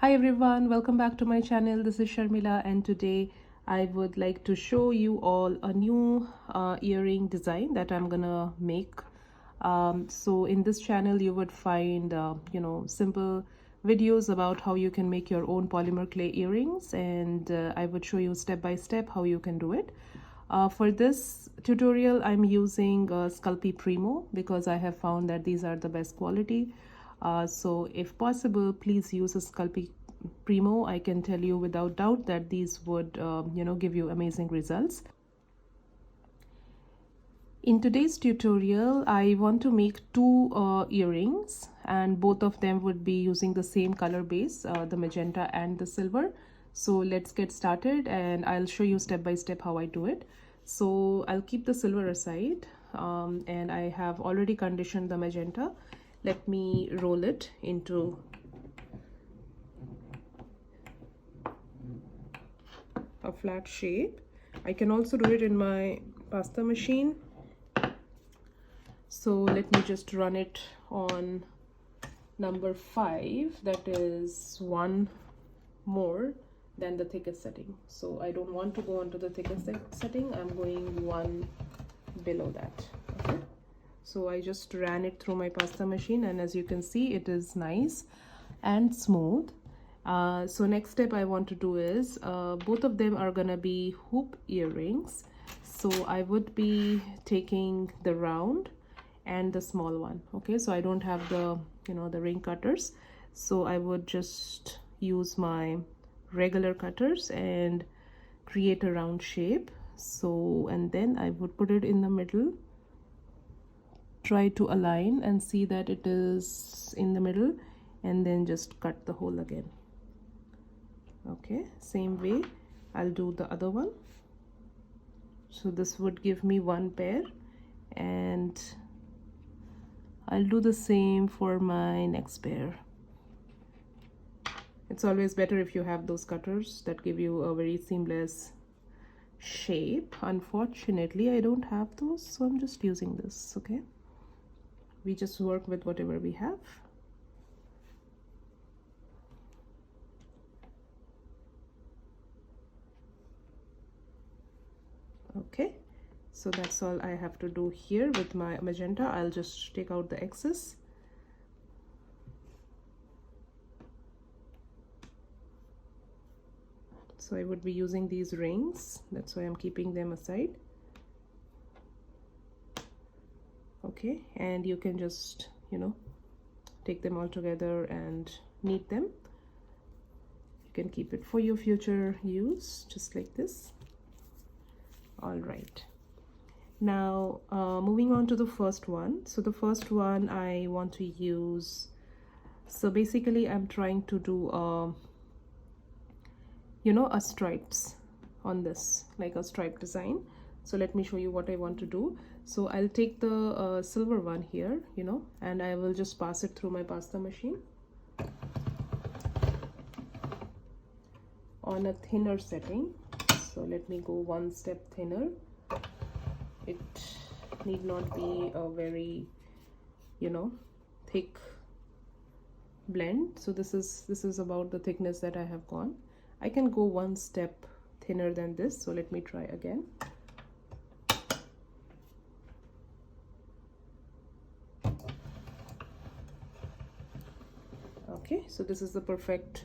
Hi everyone, welcome back to my channel. This is Sharmila and today I would like to show you all a new earring design that I'm gonna make. So in this channel you would find simple videos about how you can make your own polymer clay earrings, and I would show you step by step how you can do it. For this tutorial I'm using Sculpey Primo because I have found that these are the best quality. So if possible, please use a Sculpey Primo. I can tell you without doubt that these would give you amazing results. In today's tutorial I want to make two earrings, and both of them would be using the same color base, the magenta and the silver. So let's get started and I'll show you step by step how I do it. So I'll keep the silver aside, and I have already conditioned the magenta. Let me roll it into a flat shape. I can also do it in my pasta machine. So let me just run it on number 5, that is one more than the thickest setting. So I don't want to go onto the thickest setting, I'm going one below that. Okay, so I just ran it through my pasta machine, and as you can see it is nice and smooth. So next step I want to do is both of them are gonna be hoop earrings. So I would be taking the round and the small one. Okay, so I don't have the the ring cutters, so I would just use my regular cutters and create a round shape. So and then I would put it in the middle, try to align and see that it is in the middle, and then just cut the hole again. Okay, same way I'll do the other one. So this would give me one pair, and I'll do the same for my next pair. It's always better if you have those cutters that give you a very seamless shape. Unfortunately I don't have those, so I'm just using this. Okay, we just work with whatever we have. Okay, so that's all I have to do here with my magenta. I'll just take out the excess. So I would be using these rings, that's why I'm keeping them aside. Okay, and you can just take them all together and knead them. You can keep it for your future use, just like this. All right, now moving on to the first one. So the first one I want to use, so basically I'm trying to do a stripes on this, like a stripe design. So let me show you what I want to do. So I'll take the silver one here, and I will just pass it through my pasta machine on a thinner setting. So let me go one step thinner. It need not be a very thick blend. So this is about the thickness that I have gone. I can go one step thinner than this, so let me try again. Okay, so this is the perfect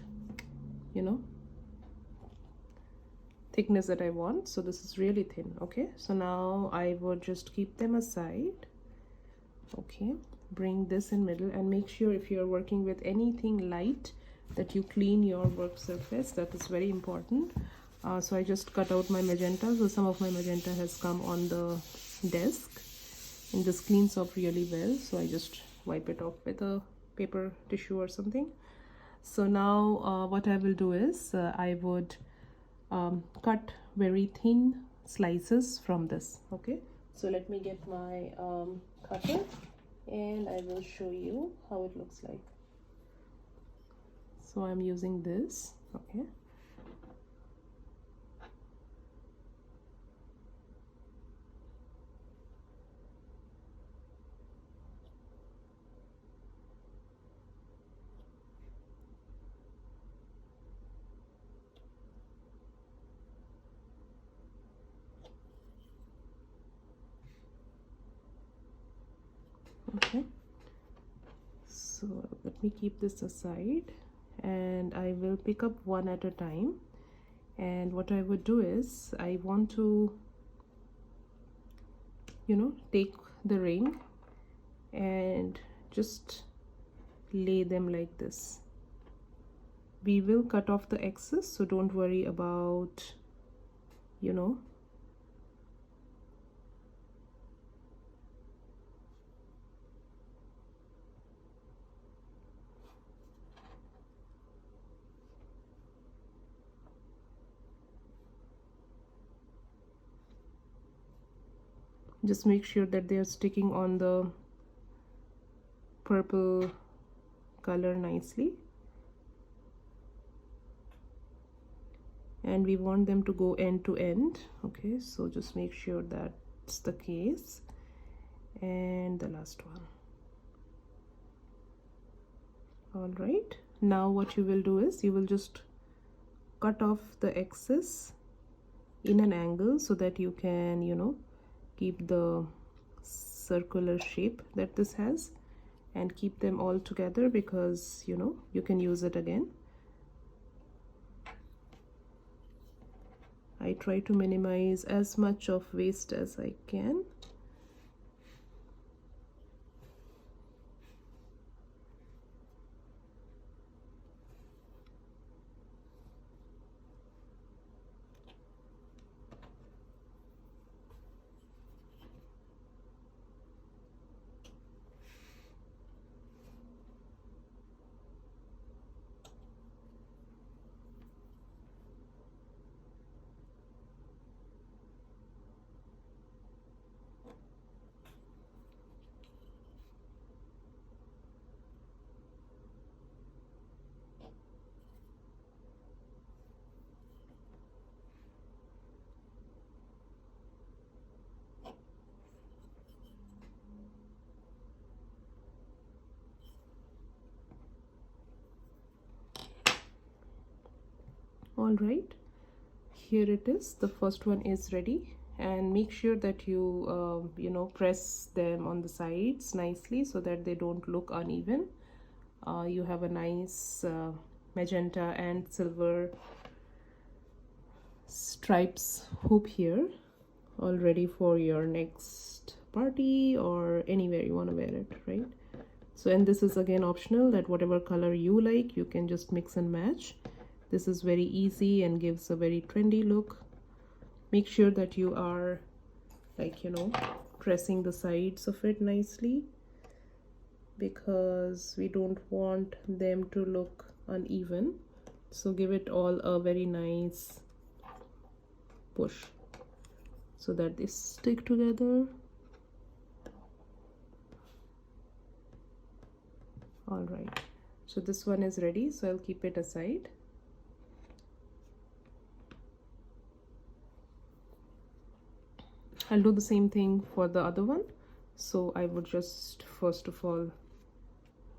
thickness that I want. So this is really thin. Okay, so now I would just keep them aside. Okay, bring this in middle, and make sure if you're working with anything light that you clean your work surface. That is very important. So I just cut out my magenta. So some of my magenta has come on the desk, and this cleans up really well. So I just wipe it off with a paper tissue or something. So now what I will do is I would cut very thin slices from this. Okay, so let me get my cutter and I will show you how it looks like. So I'm using this. Okay, So let me keep this aside, and I will pick up one at a time. And what I would do is, I want to, you know, take the ring and just lay them like this. We will cut off the excess, so don't worry about, you know, just make sure that they are sticking on the purple color nicely. And we want them to go end to end. Okay, so just make sure that's the case. And the last one. All right, now what you will do is, you will just cut off the excess in an angle so that you can, you know, keep the circular shape that this has, and keep them all together, because, you know, you can use it again. I try to minimize as much of waste as I can. All right, here it is. The first one is ready, and make sure that you you know, press them on the sides nicely so that they don't look uneven. You have a nice magenta and silver stripes hoop here, all ready for your next party or anywhere you want to wear it, right? So, and this is again optional, that whatever color you like, you can just mix and match. This is very easy and gives a very trendy look. Make sure that you are, like, you know, pressing the sides of it nicely, because we don't want them to look uneven. So give it all a very nice push so that they stick together. All right, so this one is ready, so I'll keep it aside. I'll do the same thing for the other one. So I would just first of all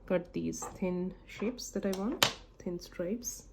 cut these thin shapes that I want, thin stripes.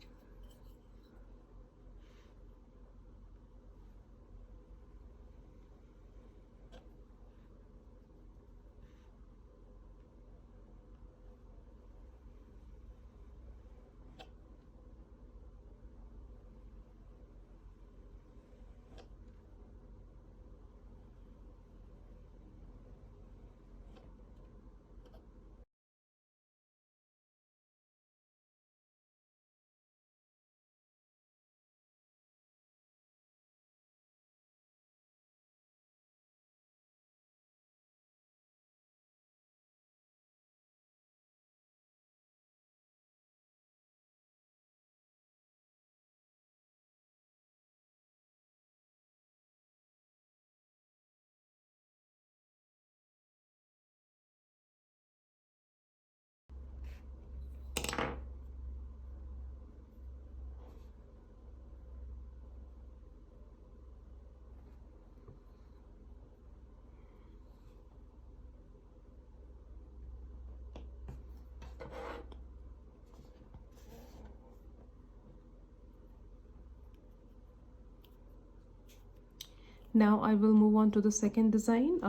Now I will move on to the second design.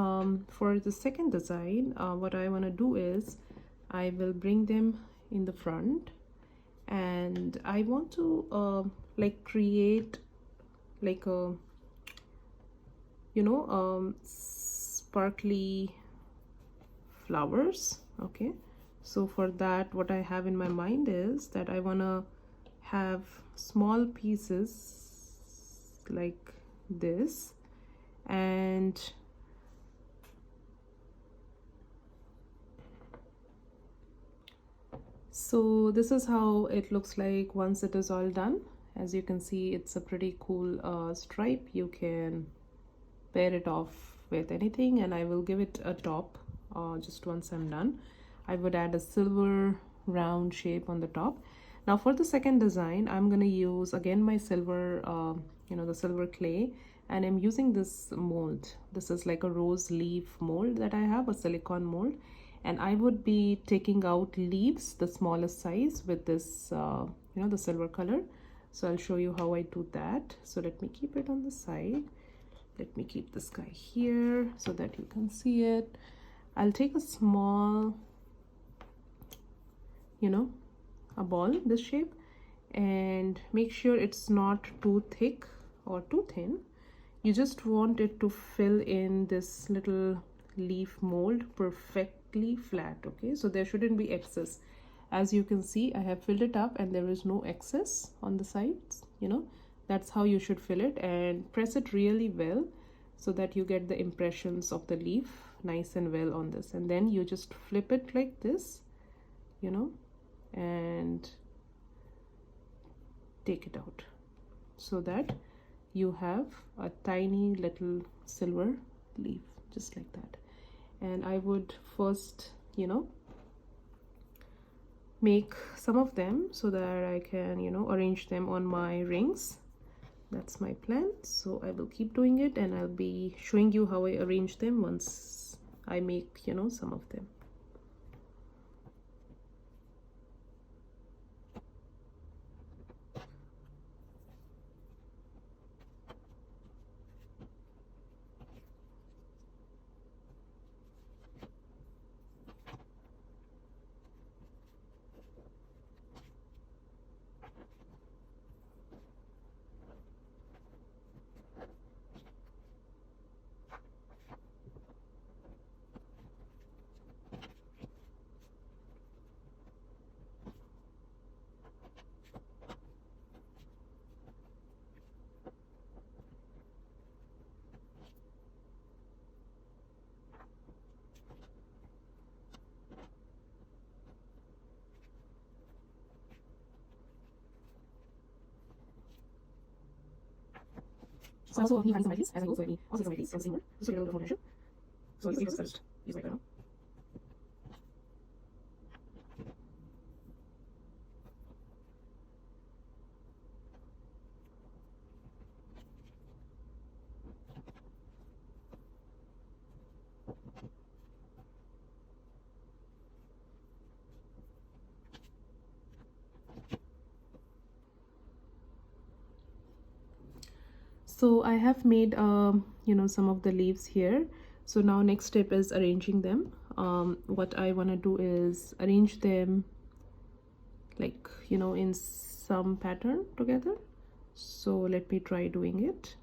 For the second design, what I want to do is, I will bring them in the front, and I want to like create like a, you know, sparkly flowers. Okay, so for that, what I have in my mind is that I want to have small pieces like this, and so this is how it looks like once it is all done. As you can see, it's a pretty cool stripe. You can pair it off with anything, and I will give it a top just once I'm done. I would add a silver round shape on the top. Now for the second design, I'm gonna use again my silver, you know, the silver clay, and I'm using this mold. This is like a rose leaf mold that I have, a silicone mold, and I would be taking out leaves, the smallest size, with this, you know, the silver color. So I'll show you how I do that. So let me keep it on the side. Let me keep this guy here so that you can see it. I'll take a small, you know, a ball this shape, and make sure it's not too thick or too thin. You just want it to fill in this little leaf mold perfectly flat. Okay, so there shouldn't be excess. As you can see, I have filled it up and there is no excess on the sides. You know, that's how you should fill it, and press it really well so that you get the impressions of the leaf nice and well on this. And then you just flip it like this, you know, and take it out so that you have a tiny little silver leaf just like that. And I would first, you know, make some of them so that I can, you know, arrange them on my rings. That's my plan. So I will keep doing it, and I'll be showing you how I arrange them once I make, you know, some of them. So also be having some ideas as I go, so let me also use some ideas from the same one. Just to get a little bit more information. So use the first. Use right now. So I have made you know, some of the leaves here. So now next step is arranging them. What I want to do is arrange them like, you know, in some pattern together. So let me try doing it.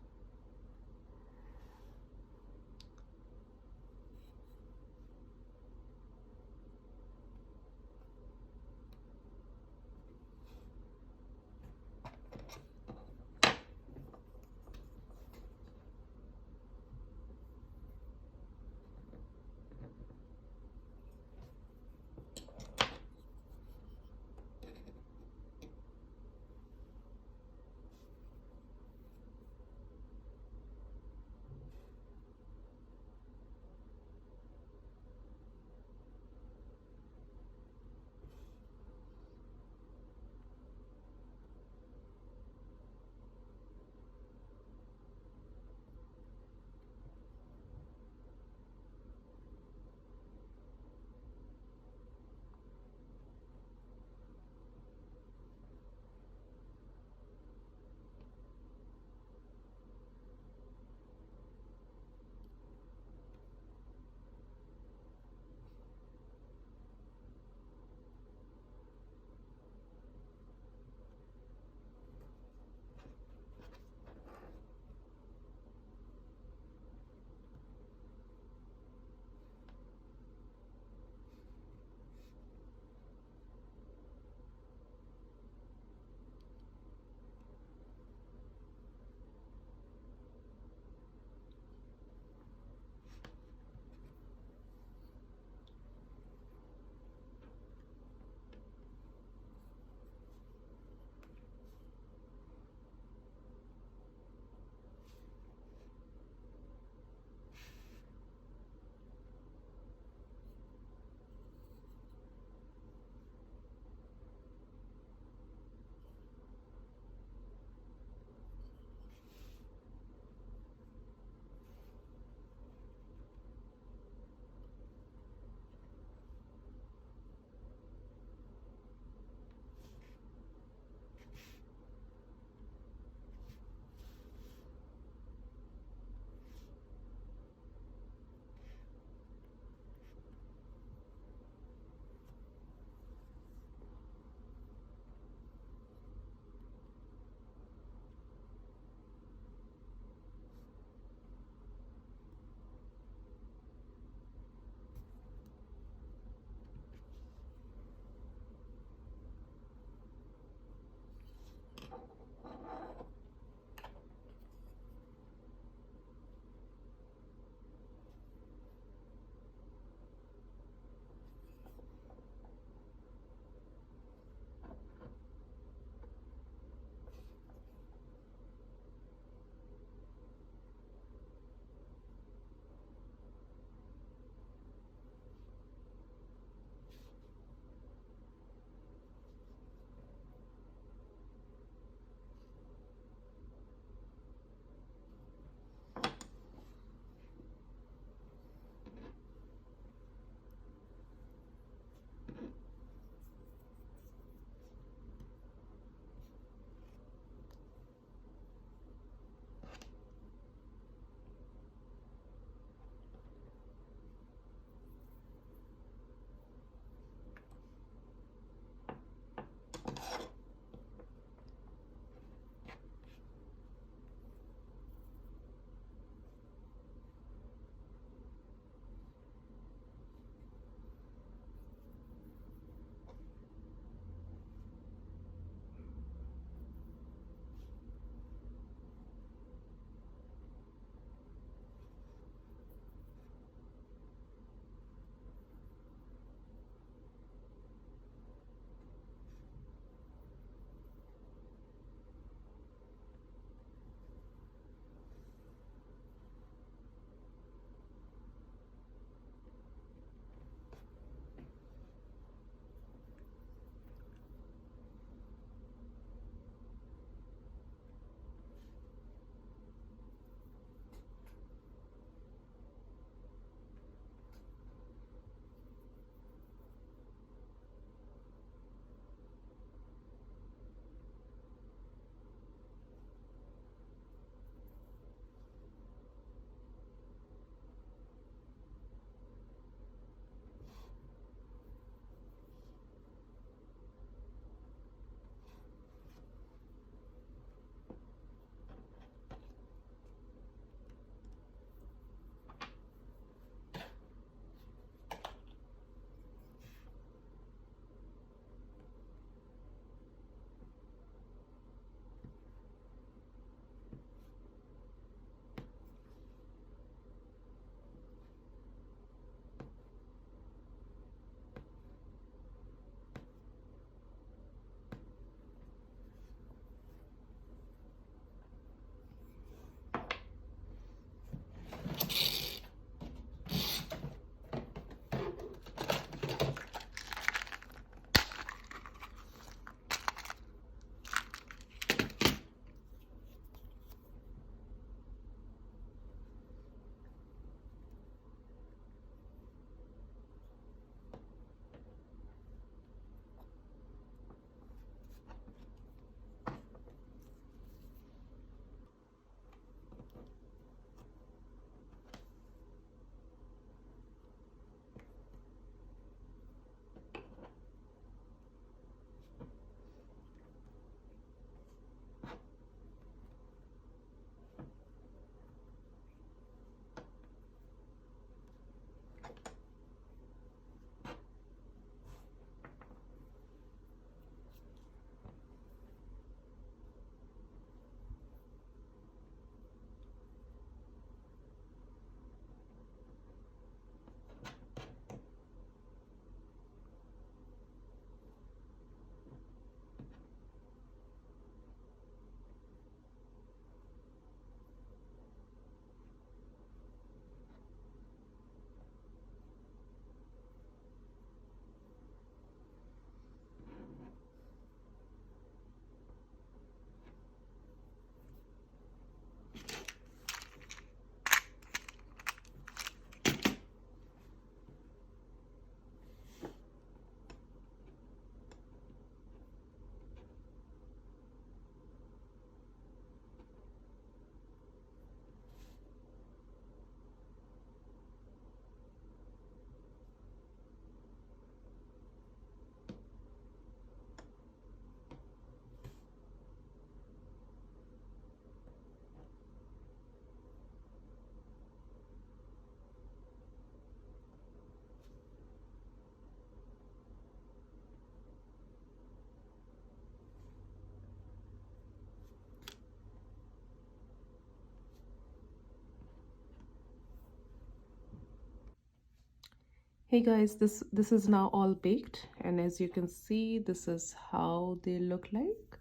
Hey guys, this is now all baked, and as you can see, this is how they look like.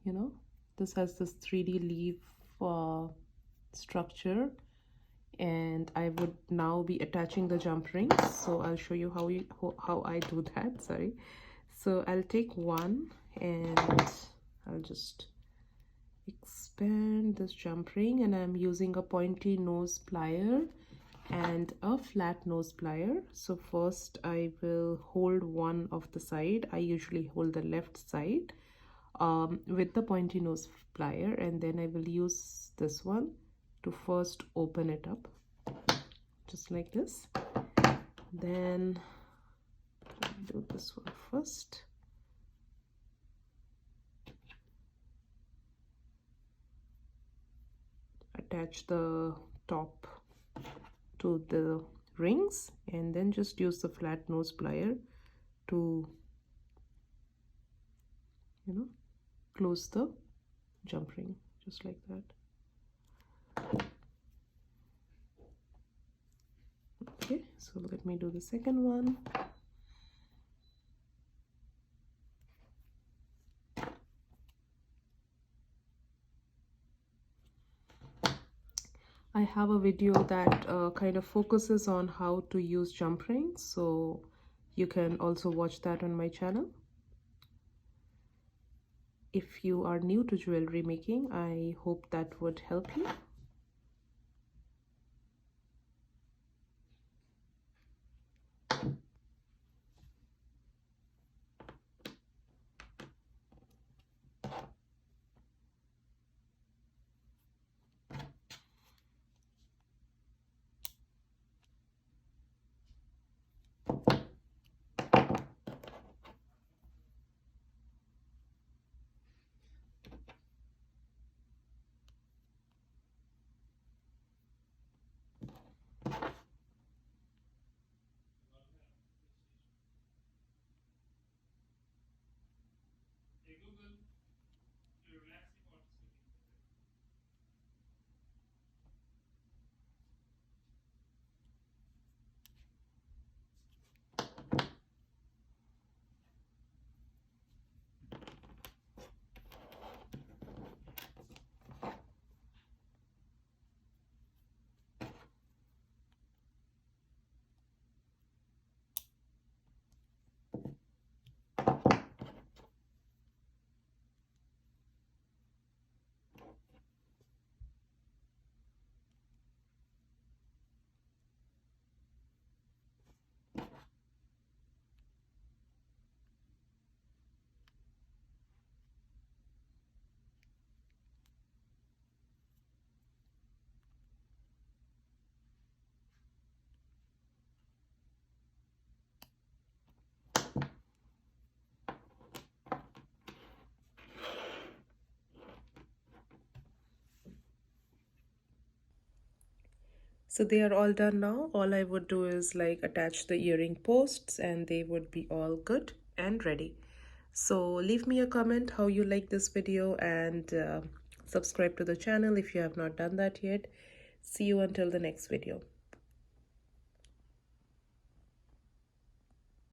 You know, this has this 3D leaf structure, and I would now be attaching the jump rings. So I'll show you how I do that. Sorry. So I'll take one and I'll just expand this jump ring, and I'm using a pointy nose plier and a flat nose plier. So first I will hold one of the side. I usually hold the left side with the pointy nose plier, and then I will use this one to first open it up just like this. Then I'll do this one first. Attach the top to the rings, and then just use the flat nose plier to, you know, close the jump ring just like that. Okay, so let me do the second one. I have a video that kind of focuses on how to use jump rings, so you can also watch that on my channel. If you are new to jewelry making, I hope that would help you. So they are all done now. All I would do is like attach the earring posts, and they would be all good and ready. So leave me a comment how you like this video, and subscribe to the channel if you have not done that yet. See you until the next video.